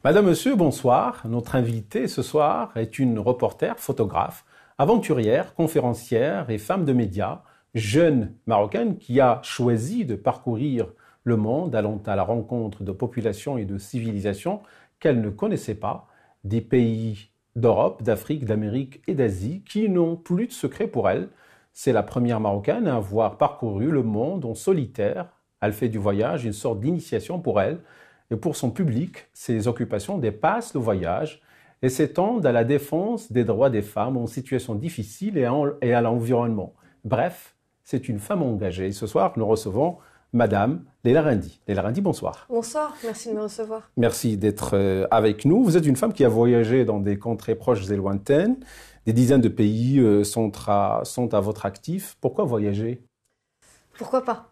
Madame, Monsieur, bonsoir. Notre invitée ce soir est une reporter, photographe, aventurière, conférencière et femme de médias, jeune marocaine qui a choisi de parcourir le monde allant à la rencontre de populations et de civilisations qu'elle ne connaissait pas, des pays d'Europe, d'Afrique, d'Amérique et d'Asie qui n'ont plus de secret pour elle. C'est la première Marocaine à avoir parcouru le monde en solitaire. Elle fait du voyage une sorte d'initiation pour elle. Et pour son public, ses occupations dépassent le voyage et s'étendent à la défense des droits des femmes en situation difficile et à l'environnement. Bref, c'est une femme engagée. Et ce soir, nous recevons Madame Leila Rendi. Leila Rendi, bonsoir. Bonsoir, merci de me recevoir. Merci d'être avec nous. Vous êtes une femme qui a voyagé dans des contrées proches et lointaines. Des dizaines de pays sont à votre actif. Pourquoi voyager? Pourquoi pas?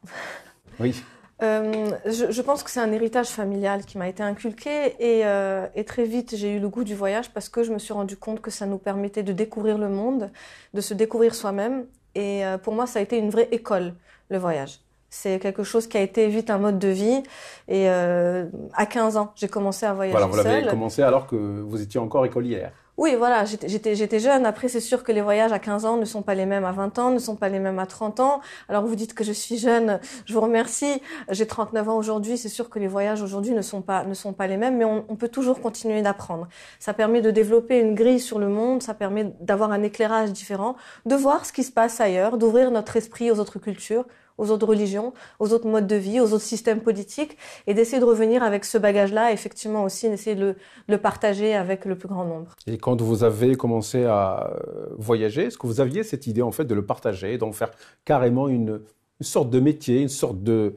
Oui. Je pense que c'est un héritage familial qui m'a été inculqué et très vite j'ai eu le goût du voyage parce que je me suis rendu compte que ça nous permettait de découvrir le monde, de se découvrir soi-même et pour moi ça a été une vraie école, le voyage. C'est quelque chose qui a été vite un mode de vie et à 15 ans j'ai commencé à voyager seule. Voilà, vous l'avez commencé alors que vous étiez encore écolière. Oui, voilà, j'étais jeune. Après, c'est sûr que les voyages à 15 ans ne sont pas les mêmes à 20 ans, ne sont pas les mêmes à 30 ans. Alors, vous dites que je suis jeune, je vous remercie. J'ai 39 ans aujourd'hui. C'est sûr que les voyages aujourd'hui ne sont pas les mêmes, mais on peut toujours continuer d'apprendre. Ça permet de développer une grille sur le monde, ça permet d'avoir un éclairage différent, de voir ce qui se passe ailleurs, d'ouvrir notre esprit aux autres cultures, aux autres religions, aux autres modes de vie, aux autres systèmes politiques, et d'essayer de revenir avec ce bagage-là, effectivement aussi, d'essayer de le partager avec le plus grand nombre. Et quand vous avez commencé à voyager, est-ce que vous aviez cette idée en fait de le partager, d'en faire carrément une sorte de métier, une sorte de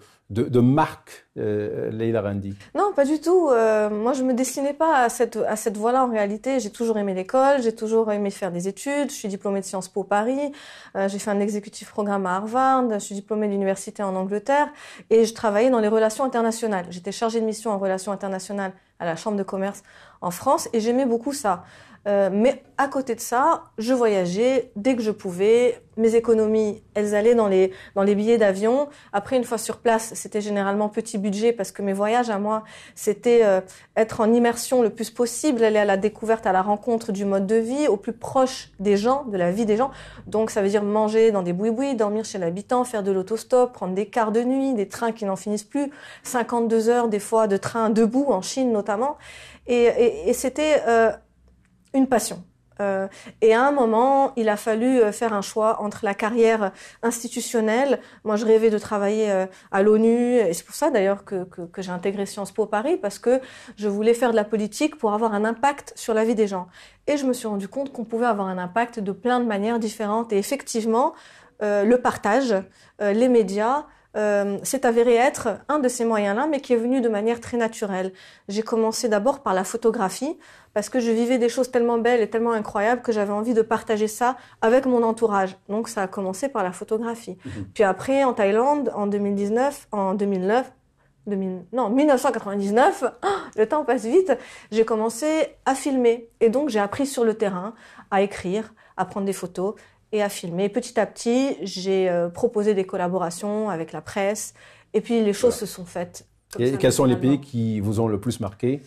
marque, Leila Rendi? Non, pas du tout. Moi, je me destinais pas à cette voie-là en réalité. J'ai toujours aimé l'école, j'ai toujours aimé faire des études. Je suis diplômée de Sciences Po Paris. J'ai fait un exécutif programme à Harvard. Je suis diplômée d'université en Angleterre et je travaillais dans les relations internationales. J'étais chargée de mission en relations internationales à la Chambre de commerce en France et j'aimais beaucoup ça. Mais à côté de ça, je voyageais dès que je pouvais. Mes économies, elles allaient dans les billets d'avion. Après, une fois sur place, c'était généralement petit budget parce que mes voyages à moi, c'était être en immersion le plus possible, aller à la découverte, à la rencontre du mode de vie, au plus proche des gens, de la vie des gens. Donc, ça veut dire manger dans des boui-boui, dormir chez l'habitant, faire de l'autostop, prendre des cars de nuit, des trains qui n'en finissent plus, 52 heures des fois de train debout, en Chine notamment. Et c'était une passion. Et à un moment, il a fallu faire un choix entre la carrière institutionnelle. Moi, je rêvais de travailler à l'ONU, et c'est pour ça d'ailleurs que j'ai intégré Sciences Po Paris, parce que je voulais faire de la politique pour avoir un impact sur la vie des gens. Et je me suis rendu compte qu'on pouvait avoir un impact de plein de manières différentes. Et effectivement, le partage, les médias, c'est avéré être un de ces moyens-là, mais qui est venu de manière très naturelle. J'ai commencé d'abord par la photographie, parce que je vivais des choses tellement belles et tellement incroyables que j'avais envie de partager ça avec mon entourage. Donc ça a commencé par la photographie. Puis après, en Thaïlande, en 1999, le temps passe vite, j'ai commencé à filmer. Et donc j'ai appris sur le terrain à écrire, à prendre des photos et à filmer. Petit à petit, j'ai proposé des collaborations avec la presse et puis les choses se sont faites. Et quels sont les pays qui vous ont le plus marqué?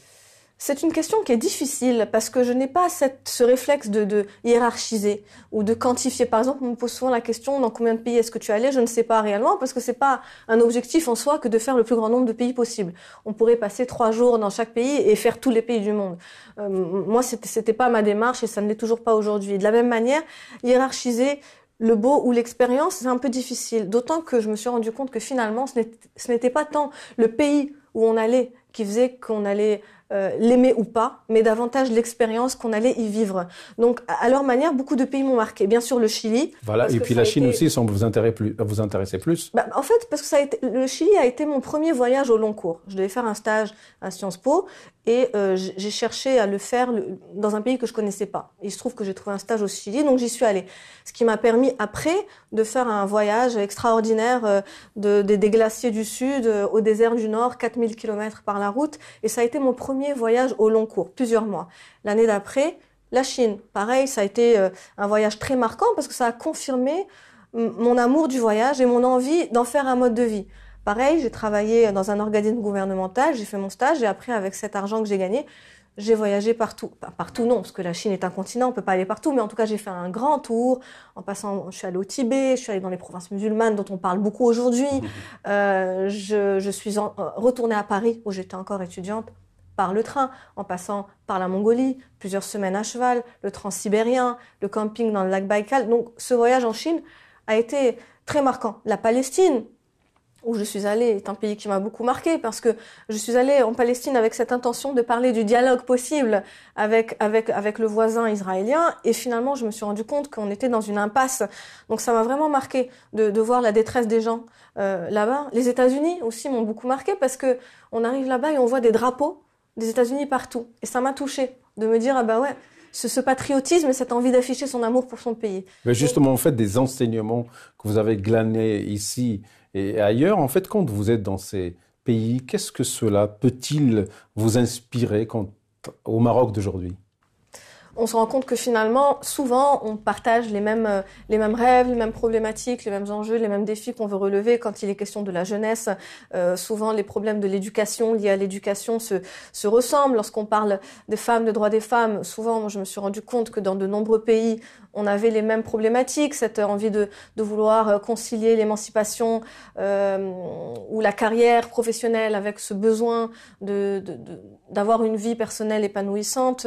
C'est une question qui est difficile parce que je n'ai pas ce réflexe de hiérarchiser ou de quantifier. Par exemple, on me pose souvent la question dans combien de pays est-ce que tu es allé? Je ne sais pas réellement parce que c'est pas un objectif en soi que de faire le plus grand nombre de pays possible. On pourrait passer 3 jours dans chaque pays et faire tous les pays du monde. Moi, c'était pas ma démarche et ça ne l'est toujours pas aujourd'hui. De la même manière, hiérarchiser le beau ou l'expérience, c'est un peu difficile. D'autant que je me suis rendu compte que finalement, ce n'était pas tant le pays où on allait qui faisait qu'on allait l'aimer ou pas, mais davantage l'expérience qu'on allait y vivre. Donc, à leur manière, beaucoup de pays m'ont marqué. Bien sûr, le Chili. Voilà, et puis la Chine aussi semble vous intéresser plus. En fait, parce que le Chili a été mon premier voyage au long cours. Je devais faire un stage à Sciences Po et j'ai cherché à le faire dans un pays que je connaissais pas. Il se trouve que j'ai trouvé un stage au Chili, donc j'y suis allée. Ce qui m'a permis après de faire un voyage extraordinaire des glaciers du Sud au désert du Nord, 4000 km par la route. Et ça a été mon premier voyage au long cours, plusieurs mois. L'année d'après, la Chine, pareil, ça a été un voyage très marquant parce que ça a confirmé mon amour du voyage et mon envie d'en faire un mode de vie. Pareil, j'ai travaillé dans un organisme gouvernemental, j'ai fait mon stage et après, avec cet argent que j'ai gagné, j'ai voyagé partout. Pas partout non, parce que la Chine est un continent, on peut pas aller partout, mais en tout cas j'ai fait un grand tour. En passant, je suis allée au Tibet, je suis allée dans les provinces musulmanes dont on parle beaucoup aujourd'hui. Je suis retournée à Paris où j'étais encore étudiante par le train, en passant par la Mongolie, plusieurs semaines à cheval, le transsibérien, le camping dans le lac Baïkal. Donc ce voyage en Chine a été très marquant. La Palestine, où je suis allée, est un pays qui m'a beaucoup marquée parce que je suis allée en Palestine avec cette intention de parler du dialogue possible avec le voisin israélien et finalement je me suis rendu compte qu'on était dans une impasse. Donc ça m'a vraiment marquée de voir la détresse des gens là-bas. Les États-Unis aussi m'ont beaucoup marquée parce que on arrive là-bas et on voit des drapeaux des États-Unis partout et ça m'a touchée de me dire ah bah ouais, ce patriotisme et cette envie d'afficher son amour pour son pays. Mais justement, en fait, des enseignements que vous avez glanés ici et ailleurs, en fait, quand vous êtes dans ces pays, qu'est-ce que cela peut-il vous inspirer au Maroc d'aujourd'hui? On se rend compte que finalement, souvent, on partage les mêmes rêves, les mêmes problématiques, les mêmes enjeux, les mêmes défis qu'on veut relever quand il est question de la jeunesse. Souvent, les problèmes de l'éducation liés à l'éducation se ressemblent. Lorsqu'on parle des femmes, des droits des femmes, souvent, moi, je me suis rendu compte que dans de nombreux pays, on avait les mêmes problématiques, cette envie de vouloir concilier l'émancipation ou la carrière professionnelle avec ce besoin d'avoir une vie personnelle épanouissante,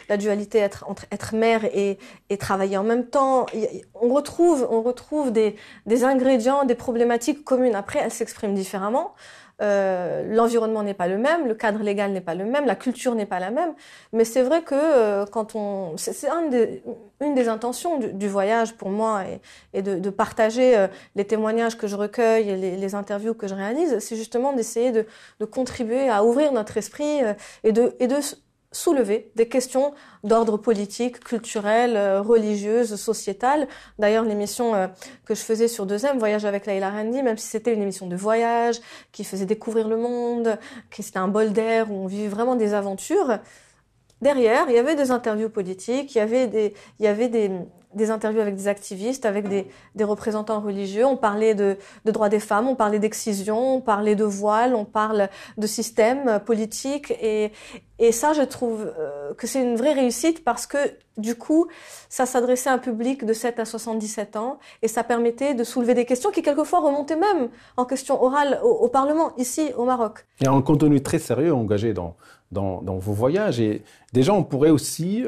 la dualité entre être mère et travailler en même temps. On retrouve des ingrédients, des problématiques communes. Après, elles s'expriment différemment. L'environnement n'est pas le même, le cadre légal n'est pas le même, la culture n'est pas la même, mais c'est vrai que c'est une des intentions du voyage pour moi et de partager les témoignages que je recueille et les interviews que je réalise, c'est justement d'essayer de contribuer à ouvrir notre esprit et de soulever des questions d'ordre politique, culturel, religieuse, sociétal. D'ailleurs, l'émission que je faisais sur 2M, Voyage avec Laila Randi, même si c'était une émission de voyage, qui faisait découvrir le monde, qui c'était un bol d'air où on vivait vraiment des aventures, derrière, il y avait des interviews politiques, il y avait des interviews avec des activistes, avec des représentants religieux. On parlait de droits des femmes, on parlait d'excision, on parlait de voile, on parle de système politique. Et ça, je trouve que c'est une vraie réussite parce que, du coup, ça s'adressait à un public de 7 à 77 ans et ça permettait de soulever des questions qui, quelquefois, remontaient même en question orale au Parlement, ici, au Maroc. Il y a un contenu très sérieux engagé dans vos voyages. Et déjà, on pourrait aussi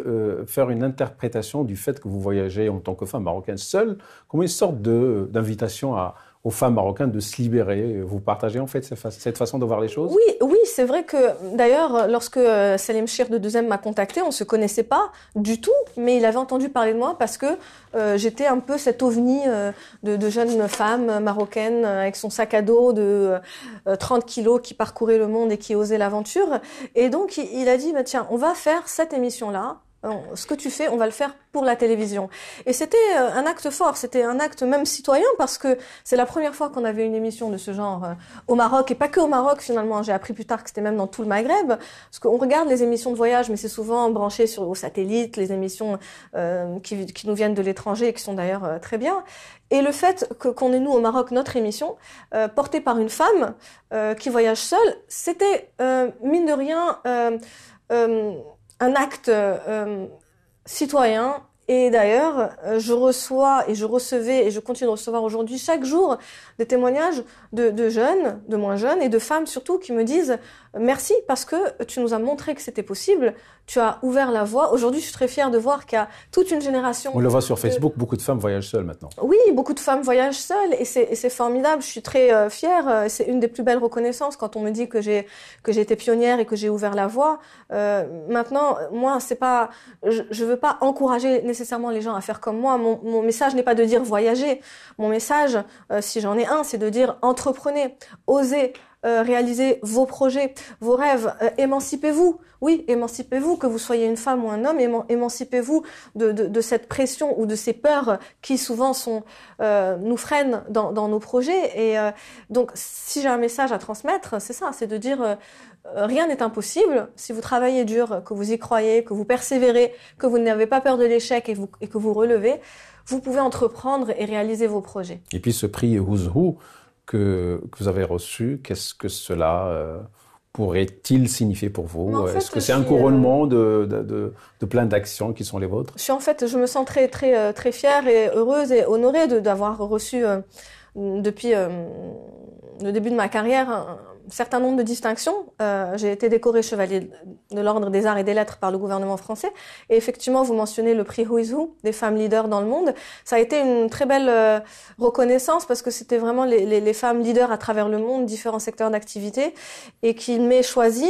faire une interprétation du fait que vous voyagez en tant que femme marocaine seule, comme une sorte d'invitation aux femmes marocaines de se libérer. Vous partagez en fait cette façon de voir les choses? Oui, c'est vrai que d'ailleurs, lorsque Salim Chir de 2M m'a contacté, on se connaissait pas du tout, mais il avait entendu parler de moi parce que j'étais un peu cette ovni de jeune femme marocaine avec son sac à dos de 30 kilos qui parcourait le monde et qui osait l'aventure. Et donc, il a dit, bah, tiens, on va faire cette émission-là. Ce que tu fais, on va le faire pour la télévision. Et c'était un acte fort, c'était un acte même citoyen parce que c'est la première fois qu'on avait une émission de ce genre au Maroc et pas que au Maroc finalement. J'ai appris plus tard que c'était même dans tout le Maghreb parce qu'on regarde les émissions de voyage, mais c'est souvent branché aux satellites, les émissions qui nous viennent de l'étranger et qui sont d'ailleurs très bien. Et le fait qu'on ait nous au Maroc notre émission portée par une femme qui voyage seule, c'était mine de rien un acte citoyen. Et d'ailleurs, je reçois et je recevais et je continue de recevoir aujourd'hui chaque jour des témoignages de jeunes, de moins jeunes et de femmes surtout qui me disent merci parce que tu nous as montré que c'était possible, tu as ouvert la voie. Aujourd'hui, je suis très fière de voir qu'il y a toute une génération. On le voit sur Facebook, beaucoup de femmes voyagent seules maintenant. Oui, beaucoup de femmes voyagent seules et c'est formidable. Je suis très fière. C'est une des plus belles reconnaissances quand on me dit que j'ai été pionnière et que j'ai ouvert la voie. Maintenant, moi, c'est pas, je veux pas encourager nécessairement les gens à faire comme moi. Mon message n'est pas de dire voyager. Mon message, si j'en ai un, c'est de dire entreprenez, osez. Réalisez vos projets, vos rêves, émancipez-vous. Oui, émancipez-vous, que vous soyez une femme ou un homme, émancipez-vous de cette pression ou de ces peurs qui souvent nous freinent dans nos projets. Et donc, si j'ai un message à transmettre, c'est ça, c'est de dire rien n'est impossible. Si vous travaillez dur, que vous y croyez, que vous persévérez, que vous n'avez pas peur de l'échec et que vous relevez, vous pouvez entreprendre et réaliser vos projets. Et puis ce prix Who's Who que vous avez reçu, qu'est-ce que cela pourrait-il signifier pour vous? En fait, Est-ce que c'est un couronnement de plein d'actions qui sont les vôtres? Je me sens très, très, très fière et heureuse et honorée d'avoir reçu depuis le début de ma carrière un certain nombre de distinctions. J'ai été décorée chevalier de l'Ordre des Arts et des Lettres par le gouvernement français. Et effectivement, vous mentionnez le prix Who is Who des femmes leaders dans le monde. Ça a été une très belle reconnaissance parce que c'était vraiment les femmes leaders à travers le monde, différents secteurs d'activité, et qui m'aient choisi.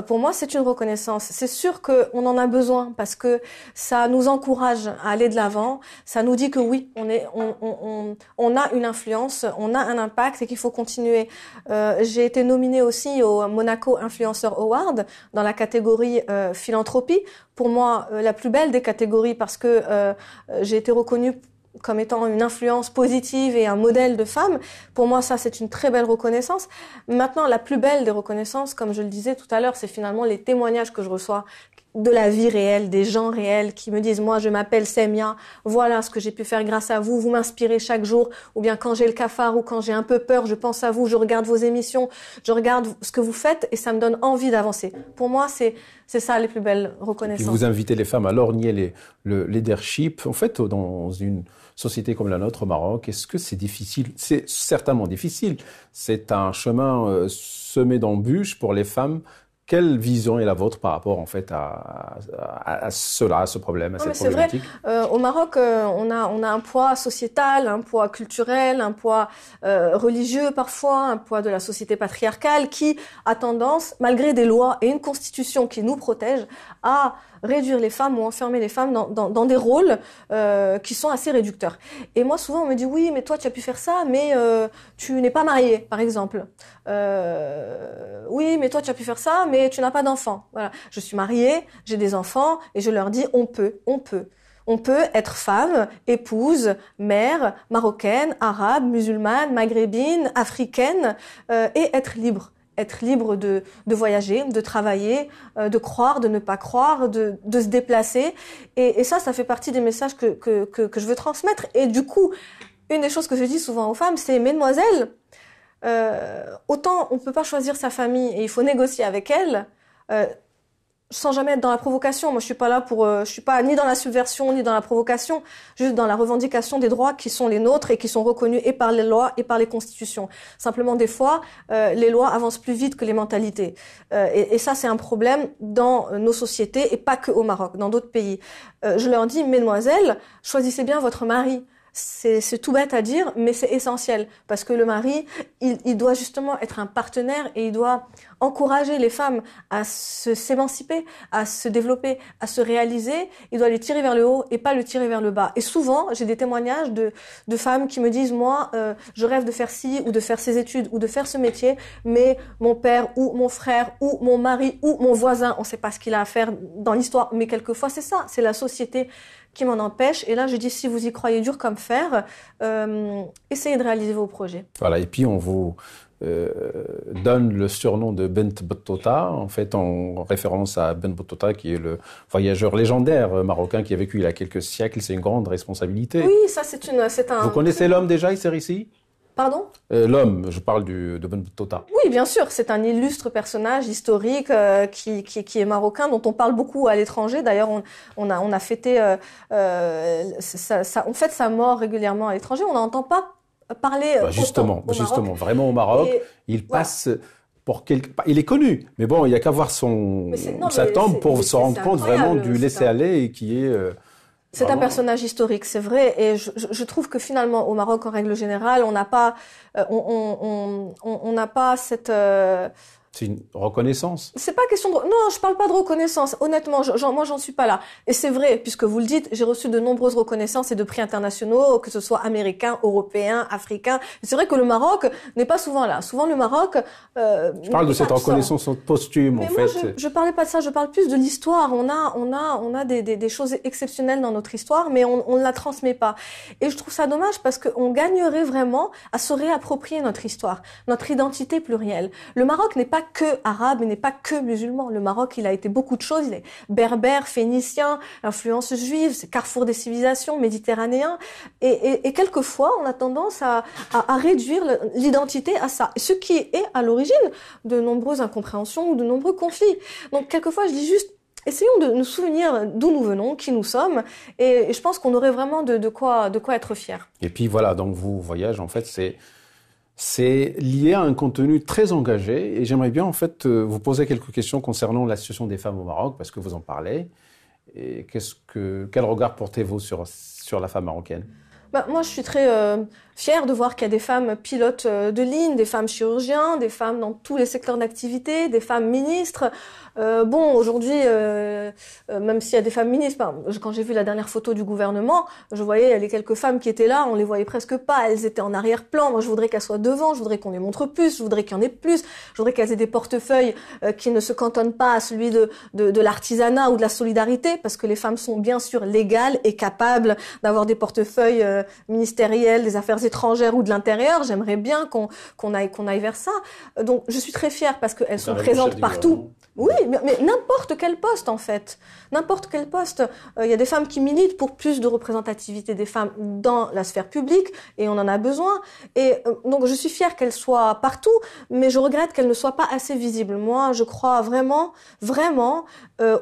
Pour moi, c'est une reconnaissance. C'est sûr qu'on en a besoin parce que ça nous encourage à aller de l'avant. Ça nous dit que oui, on a une influence, on a un impact et qu'il faut continuer. J'ai été nominée aussi au Monaco Influencer Award dans la catégorie philanthropie. Pour moi, la plus belle des catégories parce que j'ai été reconnue comme étant une influence positive et un modèle de femme. Pour moi, ça, c'est une très belle reconnaissance. Maintenant, la plus belle des reconnaissances, comme je le disais tout à l'heure, c'est finalement les témoignages que je reçois de la vie réelle, des gens réels qui me disent « Moi, je m'appelle Semia, voilà ce que j'ai pu faire grâce à vous, vous m'inspirez chaque jour. » Ou bien quand j'ai le cafard ou quand j'ai un peu peur, je pense à vous, je regarde vos émissions, je regarde ce que vous faites et ça me donne envie d'avancer. Pour moi, c'est ça les plus belles reconnaissances. Et vous invitez les femmes à lorgner le leadership. En fait, dans une société comme la nôtre au Maroc, est-ce que c'est difficile? C'est certainement difficile. C'est un chemin semé d'embûches pour les femmes. Quelle vision est la vôtre par rapport en fait à cela, à ce problème, à cette problématique? C'est vrai. Au Maroc, on a un poids sociétal, un poids culturel, un poids religieux parfois, un poids de la société patriarcale qui a tendance, malgré des lois et une constitution qui nous protège, à réduire les femmes ou enfermer les femmes dans des rôles qui sont assez réducteurs. Et moi, souvent, on me dit « Oui, mais toi, tu as pu faire ça, mais tu n'es pas mariée, par exemple. Oui, mais toi, tu as pu faire ça, mais tu n'as pas d'enfants. » Voilà. Je suis mariée, j'ai des enfants, et je leur dis « On peut. On peut être femme, épouse, mère, marocaine, arabe, musulmane, maghrébine, africaine, et être libre. Être libre de voyager, de travailler, de croire, de ne pas croire, de se déplacer. Et ça fait partie des messages que je veux transmettre. Et du coup, une des choses que je dis souvent aux femmes, c'est « Mesdemoiselles, autant on ne peut pas choisir sa famille et il faut négocier avec elle, sans jamais être dans la provocation. Moi, je suis pas ni dans la subversion ni dans la provocation, juste dans la revendication des droits qui sont les nôtres et qui sont reconnus et par les lois et par les constitutions. Simplement, des fois, les lois avancent plus vite que les mentalités. Et ça, c'est un problème dans nos sociétés et pas que au Maroc, dans d'autres pays. Je leur dis, mesdemoiselles, choisissez bien votre mari. C'est tout bête à dire, mais c'est essentiel parce que le mari, il doit justement être un partenaire et il doit encourager les femmes à s'émanciper, à se développer, à se réaliser. Il doit les tirer vers le haut et pas le tirer vers le bas. Et souvent, j'ai des témoignages de femmes qui me disent « Moi, je rêve de faire ci ou de faire ces études ou de faire ce métier, mais mon père ou mon frère ou mon mari ou mon voisin, on ne sait pas ce qu'il a à faire dans l'histoire. » Mais quelquefois, c'est ça, c'est la société qui m'en empêche. Et là, je dis, si vous y croyez dur comme fer, essayez de réaliser vos projets. Voilà, et puis on vous donne le surnom de Bent Battuta, en fait en référence à Ben Battuta, qui est le voyageur légendaire marocain qui a vécu il y a quelques siècles. C'est une grande responsabilité. Oui, ça c'est un... Vous connaissez l'homme déjà, il sert ici? Pardon? L'homme, je parle de Ben Battuta. Oui, bien sûr, c'est un illustre personnage historique qui est marocain, dont on parle beaucoup à l'étranger. D'ailleurs, on a fêté on fête sa mort régulièrement à l'étranger. On n'entend pas parler justement, vraiment au Maroc, il passe pour il est connu, mais bon, il n'y a qu'à voir sa tombe pour se rendre compte vraiment du laisser-aller et qui est... C'est un personnage historique, c'est vrai, et je trouve que finalement au Maroc, en règle générale, on n'a pas cette C'est une reconnaissance. C'est pas question de... Non, je parle pas de reconnaissance. Honnêtement, moi, j'en suis pas là. Et c'est vrai, puisque vous le dites, j'ai reçu de nombreuses reconnaissances et de prix internationaux, que ce soit américains, européens, africains. C'est vrai que le Maroc n'est pas souvent là. Souvent, le Maroc... je parle de cette reconnaissance posthume, en fait. Mais moi, je parlais pas de ça. Je parle plus de l'histoire. On a des choses exceptionnelles dans notre histoire, mais on ne la transmet pas. Et je trouve ça dommage parce qu'on gagnerait vraiment à se réapproprier notre histoire, notre identité plurielle. Le Maroc n'est pas pas que arabe, il n'est pas que musulman. Le Maroc, il a été beaucoup de choses. Il est berbère, phénicien, influence juive, c'est carrefour des civilisations, méditerranéen. Et quelquefois, on a tendance à réduire l'identité à ça. Ce qui est à l'origine de nombreuses incompréhensions ou de nombreux conflits. Donc, quelquefois, je dis juste, essayons de nous souvenir d'où nous venons, qui nous sommes, et je pense qu'on aurait vraiment de quoi être fiers. Et puis voilà, donc vos voyages, en fait, c'est lié à un contenu très engagé, et j'aimerais bien en fait vous poser quelques questions concernant la situation des femmes au Maroc, parce que vous en parlez. Et quel regard portez-vous sur la femme marocaine? Moi, je suis très fière de voir qu'il y a des femmes pilotes de ligne, des femmes chirurgiens, des femmes dans tous les secteurs d'activité, des femmes ministres. Aujourd'hui, même s'il y a des femmes ministres, quand j'ai vu la dernière photo du gouvernement, je voyais les quelques femmes qui étaient là, on les voyait presque pas, elles étaient en arrière-plan. Moi, je voudrais qu'elles soient devant, je voudrais qu'on les montre plus, je voudrais qu'il y en ait plus, je voudrais qu'elles aient des portefeuilles qui ne se cantonnent pas à celui de l'artisanat ou de la solidarité, parce que les femmes sont bien sûr légales et capables d'avoir des portefeuilles ministériels, des affaires étrangères ou de l'intérieur. J'aimerais bien qu'on aille vers ça. Donc, je suis très fière parce qu'elles sont présentes partout. Oui, mais n'importe quel poste, en fait. N'importe quel poste. Il y a des femmes qui militent pour plus de représentativité des femmes dans la sphère publique, et on en a besoin. Et donc, je suis fière qu'elles soient partout, mais je regrette qu'elles ne soient pas assez visibles. Moi, je crois vraiment, vraiment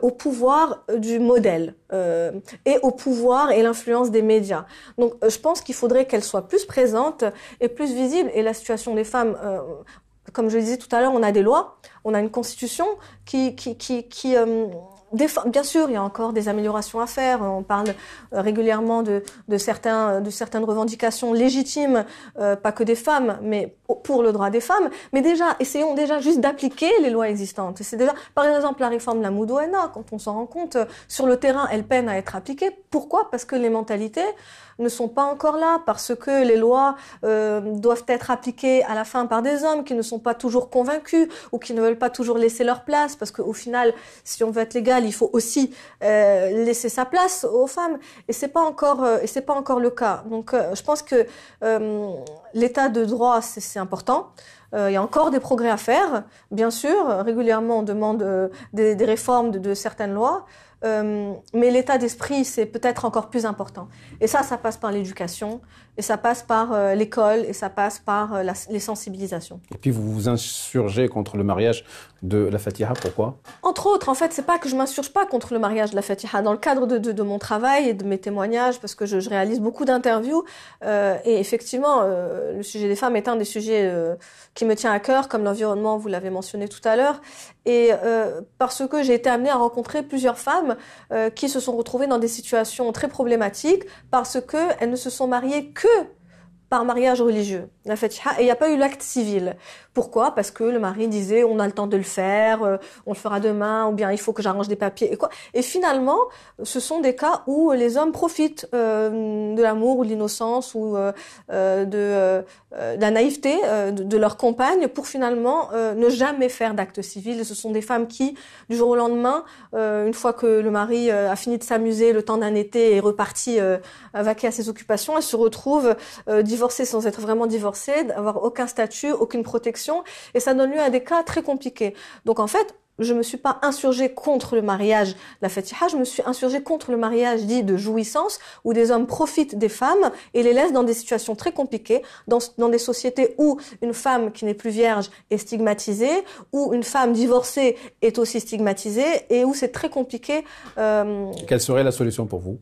au pouvoir du modèle et au pouvoir et l'influence des médias. Donc, je pense qu'il faudrait qu'elles soient plus présentes et plus visibles. Et la situation des femmes... comme je le disais tout à l'heure, on a des lois, on a une constitution qui bien sûr, il y a encore des améliorations à faire. On parle régulièrement de certaines revendications légitimes, pas que des femmes, mais pour le droit des femmes. Mais déjà, essayons déjà juste d'appliquer les lois existantes. C'est déjà, par exemple, la réforme de la Moudouena, quand on s'en rend compte, sur le terrain, elle peine à être appliquée. Pourquoi? Parce que les mentalités ne sont pas encore là, parce que les lois doivent être appliquées à la fin par des hommes qui ne sont pas toujours convaincus ou qui ne veulent pas toujours laisser leur place, parce qu'au final, si on veut être légal, il faut aussi laisser sa place aux femmes, et c'est pas encore le cas. Donc, je pense que l'état de droit, c'est important. Il y a encore des progrès à faire, bien sûr. Régulièrement, on demande des réformes de certaines lois. Mais l'état d'esprit, c'est peut-être encore plus important. Et ça passe par l'éducation, et ça passe par l'école, et ça passe par les sensibilisations. Et puis vous vous insurgez contre le mariage de la Fatiha, pourquoi? Entre autres, en fait, c'est pas que je m'insurge pas contre le mariage de la Fatiha. Dans le cadre de mon travail et de mes témoignages, parce que je réalise beaucoup d'interviews, et effectivement, le sujet des femmes est un des sujets qui me tient à cœur, comme l'environnement, vous l'avez mentionné tout à l'heure, et parce que j'ai été amenée à rencontrer plusieurs femmes qui se sont retrouvées dans des situations très problématiques parce qu'elles ne se sont mariées que par mariage religieux, la Fatiha, et il n'y a pas eu l'acte civil. Pourquoi? Parce que le mari disait on a le temps de le faire, on le fera demain, ou bien il faut que j'arrange des papiers et quoi. Et finalement, ce sont des cas où les hommes profitent de l'amour ou de l'innocence ou de la naïveté de leur compagne pour finalement ne jamais faire d'acte civil. Et ce sont des femmes qui, du jour au lendemain, une fois que le mari a fini de s'amuser le temps d'un été et est reparti vaquer à ses occupations, elles se retrouvent divorcées sans être vraiment divorcées, d'avoir aucun statut, aucune protection, et ça donne lieu à des cas très compliqués. Donc en fait, je me suis pas insurgée contre le mariage, la Fatiha, je me suis insurgée contre le mariage dit de jouissance, où des hommes profitent des femmes et les laissent dans des situations très compliquées, dans des sociétés où une femme qui n'est plus vierge est stigmatisée, où une femme divorcée est aussi stigmatisée, et où c'est très compliqué. Quelle serait la solution pour vous?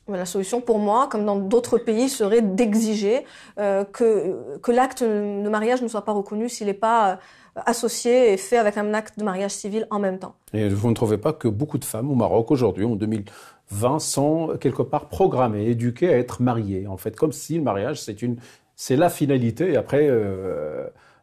La solution pour moi, comme dans d'autres pays, serait d'exiger que l'acte de mariage ne soit pas reconnu s'il n'est pas associé et fait avec un acte de mariage civil en même temps. Et vous ne trouvez pas que beaucoup de femmes au Maroc aujourd'hui, en 2020, sont quelque part programmées, éduquées à être mariées, en fait, comme si le mariage c'est la finalité, et après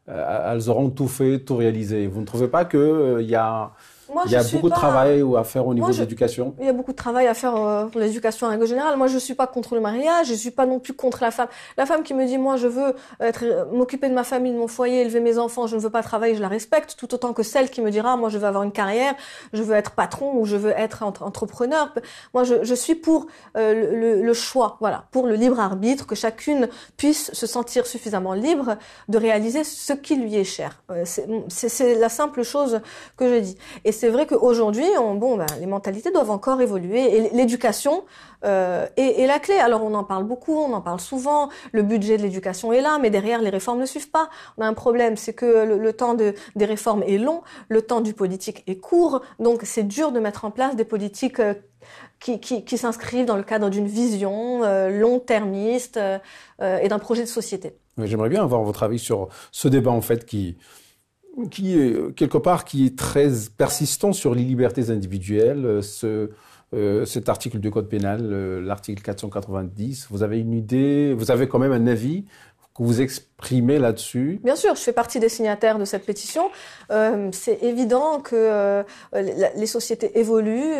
elles auront tout fait, tout réalisé. Vous ne trouvez pas qu'il y a Moi, Il y a beaucoup de travail à faire au niveau de l'éducation. Il y a beaucoup de travail à faire pour l'éducation en règle générale. Moi, je suis pas contre le mariage, je suis pas non plus contre la femme. La femme qui me dit, moi, je veux m'occuper de ma famille, de mon foyer, élever mes enfants, je ne veux pas travailler, je la respecte, tout autant que celle qui me dira, moi, je veux avoir une carrière, je veux être patron ou je veux être entrepreneur. Moi, je suis pour le choix, voilà, pour le libre arbitre, que chacune puisse se sentir suffisamment libre de réaliser ce qui lui est cher. C'est la simple chose que je dis. Et c'est vrai qu'aujourd'hui, les mentalités doivent encore évoluer et l'éducation est la clé. Alors on en parle beaucoup, on en parle souvent, le budget de l'éducation est là, mais derrière les réformes ne suivent pas. On a un problème, c'est que le temps des réformes est long, le temps du politique est court, donc c'est dur de mettre en place des politiques qui s'inscrivent dans le cadre d'une vision long-termiste et d'un projet de société. J'aimerais bien avoir votre avis sur ce débat en fait qui est quelque part qui est très persistant sur les libertés individuelles. Cet article du Code pénal, l'article 490, vous avez une idée, vous avez quand même un avis que vous exprimez là-dessus? Bien sûr, je fais partie des signataires de cette pétition. C'est évident que les sociétés évoluent,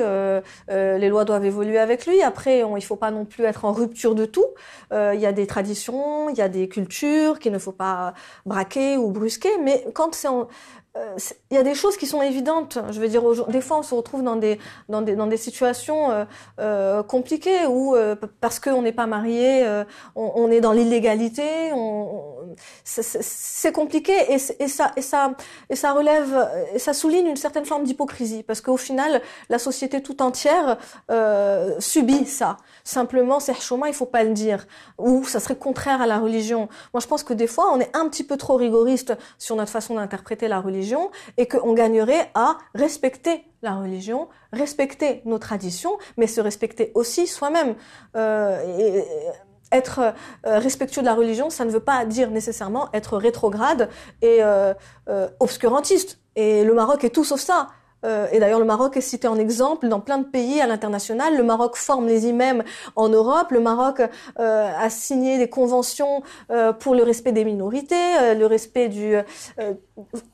les lois doivent évoluer avec lui. Après, il faut pas non plus être en rupture de tout. Il y a des traditions, il y a des cultures qu'il ne faut pas braquer ou brusquer. Mais quand il y a des choses qui sont évidentes. Je veux dire, des fois, on se retrouve dans des situations compliquées où parce qu'on n'est pas marié, on est dans l'illégalité. C'est compliqué et ça relève, et ça souligne une certaine forme d'hypocrisie parce qu'au final, la société tout entière subit ça. Simplement, c'est chouma, il faut pas le dire, ou ça serait contraire à la religion. Moi, je pense que des fois, on est un petit peu trop rigoriste sur notre façon d'interpréter la religion et qu'on gagnerait à respecter la religion, respecter nos traditions, mais se respecter aussi soi-même. Être respectueux de la religion, ça ne veut pas dire nécessairement être rétrograde et obscurantiste. Et le Maroc est tout sauf ça. Et d'ailleurs, le Maroc est cité en exemple dans plein de pays à l'international. Le Maroc forme les imams en Europe. Le Maroc a signé des conventions pour le respect des minorités, le respect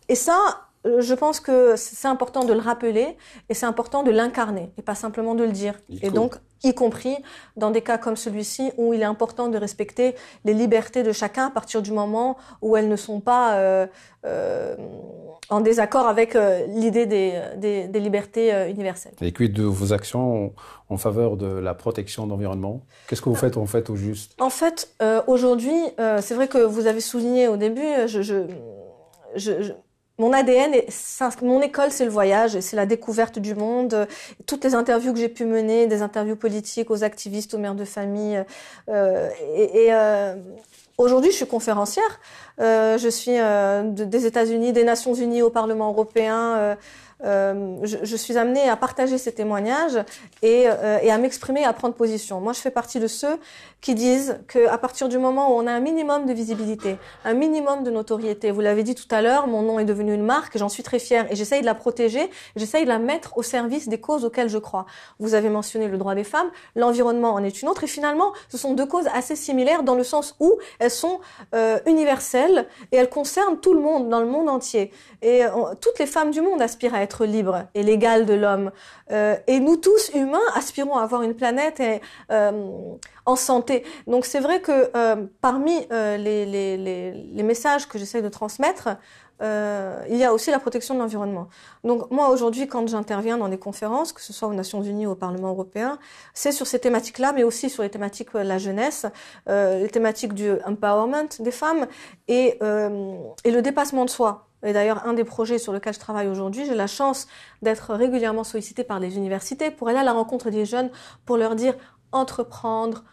et ça, je pense que c'est important de le rappeler et c'est important de l'incarner et pas simplement de le dire. Et donc, y compris dans des cas comme celui-ci où il est important de respecter les libertés de chacun à partir du moment où elles ne sont pas en désaccord avec l'idée des libertés universelles. Et quid de vos actions en faveur de la protection de l'environnement? Qu'est-ce que vous faites en fait au juste? En fait, aujourd'hui, c'est vrai que vous avez souligné au début, mon ADN, mon école, c'est le voyage, c'est la découverte du monde. Toutes les interviews que j'ai pu mener, des interviews politiques aux activistes, aux mères de famille. Aujourd'hui, je suis conférencière. Je suis des États-Unis, des Nations Unies au Parlement européen. Je suis amenée à partager ces témoignages et à m'exprimer et à prendre position. Moi, je fais partie de ceux qui disent qu'à partir du moment où on a un minimum de visibilité, un minimum de notoriété, vous l'avez dit tout à l'heure, mon nom est devenu une marque, j'en suis très fière et j'essaye de la protéger, j'essaye de la mettre au service des causes auxquelles je crois. Vous avez mentionné le droit des femmes, l'environnement en est une autre et finalement, ce sont deux causes assez similaires dans le sens où elles sont universelles et elles concernent tout le monde, dans le monde entier. Et toutes les femmes du monde aspirent à être libres et l'égale de l'homme. Et nous tous, humains, aspirons à avoir une planète en santé. Donc c'est vrai que parmi les messages que j'essaie de transmettre, il y a aussi la protection de l'environnement. Donc moi aujourd'hui, quand j'interviens dans des conférences, que ce soit aux Nations Unies ou au Parlement européen, c'est sur ces thématiques-là, mais aussi sur les thématiques de la jeunesse, les thématiques du empowerment des femmes et le dépassement de soi. Et d'ailleurs, un des projets sur lequel je travaille aujourd'hui, j'ai la chance d'être régulièrement sollicitée par les universités pour aller à la rencontre des jeunes, pour leur dire entreprendre,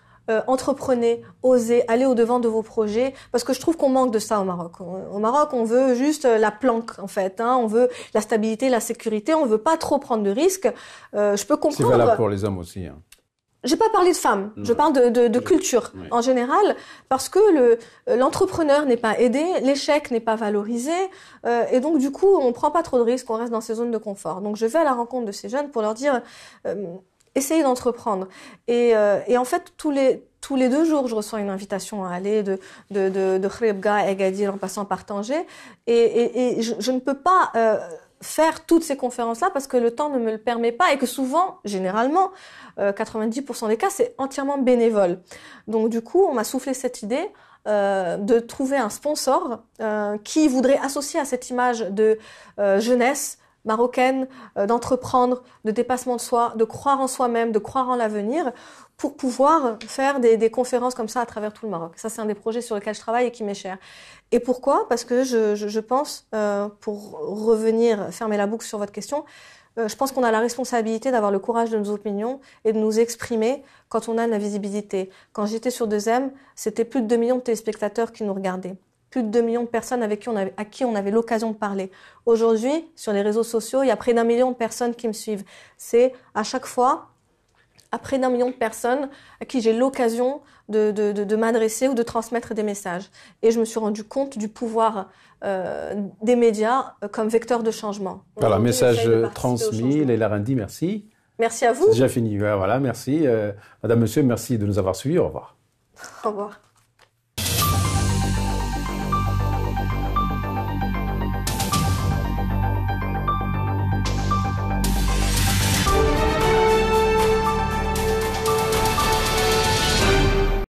entreprenez, osez, allez au-devant de vos projets, parce que je trouve qu'on manque de ça au Maroc. Au Maroc, on veut juste la planque, en fait. On veut la stabilité, la sécurité, on veut pas trop prendre de risques. Je peux comprendre. C'est valable pour les hommes aussi. J'ai pas parlé de femmes, je parle de culture en général, parce que l'entrepreneur n'est pas aidé, l'échec n'est pas valorisé, et donc du coup on prend pas trop de risques, on reste dans ces zones de confort. Donc je vais à la rencontre de ces jeunes pour leur dire essayez d'entreprendre. Et en fait tous les 2 jours je reçois une invitation à aller de Khribga à Agadir en passant par Tanger, et je ne peux pas faire toutes ces conférences-là parce que le temps ne me le permet pas et que souvent, généralement, 90% des cas, c'est entièrement bénévole. Donc du coup, on m'a soufflé cette idée de trouver un sponsor qui voudrait associer à cette image de jeunesse marocaine, d'entreprendre, de dépassement de soi, de croire en soi-même, de croire en l'avenir, pour pouvoir faire des conférences comme ça à travers tout le Maroc. Ça, c'est un des projets sur lesquels je travaille et qui m'est cher. Et pourquoi ? Parce que je pense, pour revenir, fermer la boucle sur votre question, je pense qu'on a la responsabilité d'avoir le courage de nos opinions et de nous exprimer quand on a de la visibilité. Quand j'étais sur 2M, c'était plus de 2 millions de téléspectateurs qui nous regardaient. Plus de 2 millions de personnes à qui on avait l'occasion de parler. Aujourd'hui, sur les réseaux sociaux, il y a près d'1 million de personnes qui me suivent. C'est à chaque fois à près d'1 million de personnes à qui j'ai l'occasion de m'adresser ou de transmettre des messages. Et je me suis rendu compte du pouvoir des médias comme vecteur de changement. Voilà, message transmis. Leila Rendi, merci. Merci à vous. C'est déjà fini. Voilà, merci. Madame, monsieur, merci de nous avoir suivis. Au revoir. Au revoir.